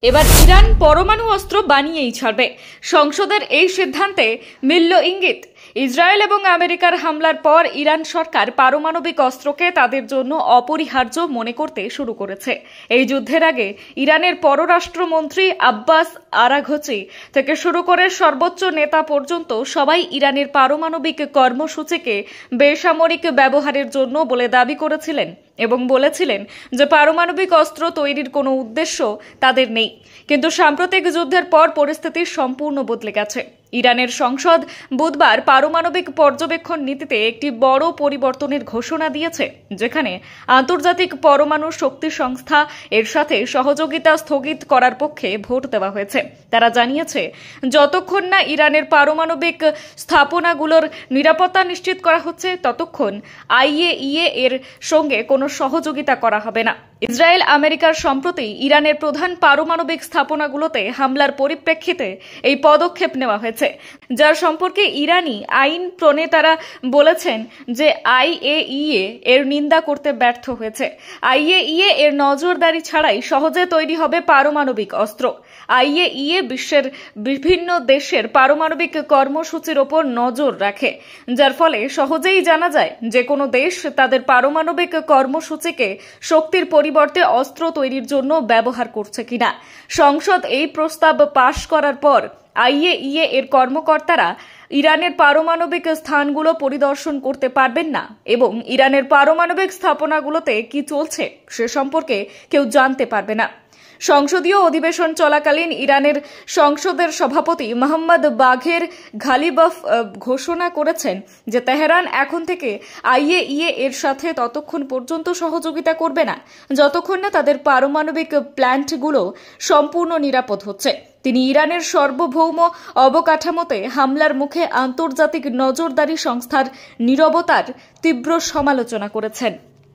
এবার ইরান পরমাণু অস্ত্র বানিয়েই ছাড়বে। সংসদের এই সিদ্ধান্তে মিলল ইঙ্গিত। ইসরায়েল এবং আমেরিকার হামলার পর ইরান সরকার পারমাণবিক অস্ত্রকে তাদের জন্য অপরিহার্য মনে করতে শুরু করেছে। এই যুদ্ধের আগে ইরানের পররাষ্ট্রমন্ত্রী আব্বাস আরাঘচি থেকে শুরু করে সর্বোচ্চ নেতা পর্যন্ত সবাই ইরানের পারমাণবিক কর্মসূচিকে বেসামরিক ব্যবহারের জন্য বলে দাবি করেছিলেন এবং বলেছিলেন যে পারমাণবিক অস্ত্র তৈরির কোনো উদ্দেশ্য তাদের নেই। কিন্তু সাম্প্রতিক যুদ্ধের পর পরিস্থিতি সম্পূর্ণ বদলে গেছে। ইরানের সংসদ বুধবার পারমাণবিক পর্যবেক্ষণ নীতিতে একটি বড় পরিবর্তনের ঘোষণা দিয়েছে, যেখানে আন্তর্জাতিক পরমাণু শক্তি সংস্থা এর সাথে সহযোগিতা স্থগিত করার পক্ষে ভোট দেওয়া হয়েছে। তারা জানিয়েছে, যতক্ষণ না ইরানের পারমাণবিক স্থাপনাগুলোর নিরাপত্তা নিশ্চিত করা হচ্ছে, ততক্ষণ আইএইএ এর সঙ্গে কোনো সহযোগিতা করা হবে না। ইসরায়েল আমেরিকার সম্প্রতি ইরানের প্রধান পারমাণবিক স্থাপনাগুলোতে হামলার পরিপ্রেক্ষিতে এই পদক্ষেপ নেওয়া হয়েছে, যার সম্পর্কে ইরানি আইন প্রণেতারা বলেছেন যে আইএইএ এর নিন্দা করতে ব্যর্থ হয়েছে। আইএইএ এর নজরদারি ছাড়াই সহজে তৈরি হবে পারমাণবিক অস্ত্র। আইএইএ বিশ্বের বিভিন্ন দেশের পারমাণবিক কর্মসূচির ওপর নজর রাখে, যার ফলে সহজেই জানা যায় যে কোনো দেশ তাদের পারমাণবিক কর্মসূচিকে শক্তির পরিবর্তে অস্ত্র তৈরির জন্য ব্যবহার করছে কিনা। সংসদ এই প্রস্তাব পাশ করার পর আইএইএ এর কর্মকর্তারা ইরানের পারমাণবিক স্থানগুলো পরিদর্শন করতে পারবেন না এবং ইরানের পারমাণবিক স্থাপনাগুলোতে কি চলছে সে সম্পর্কে কেউ জানতে পারবে না। সংসদীয় অধিবেশন চলাকালীন ইরানের সংসদের সভাপতি মোহাম্মদ বাঘের ঘালিবফ ঘোষণা করেছেন যে তেহরান এখন থেকে আইএইএ এর সাথে ততক্ষণ পর্যন্ত সহযোগিতা করবে না যতক্ষণ না তাদের পারমাণবিক প্ল্যান্টগুলো সম্পূর্ণ নিরাপদ হচ্ছে। তিনি ইরানের সার্বভৌম অবকাঠামোতে হামলার মুখে আন্তর্জাতিক নজরদারি সংস্থার নীরবতার তীব্র সমালোচনা করেছেন।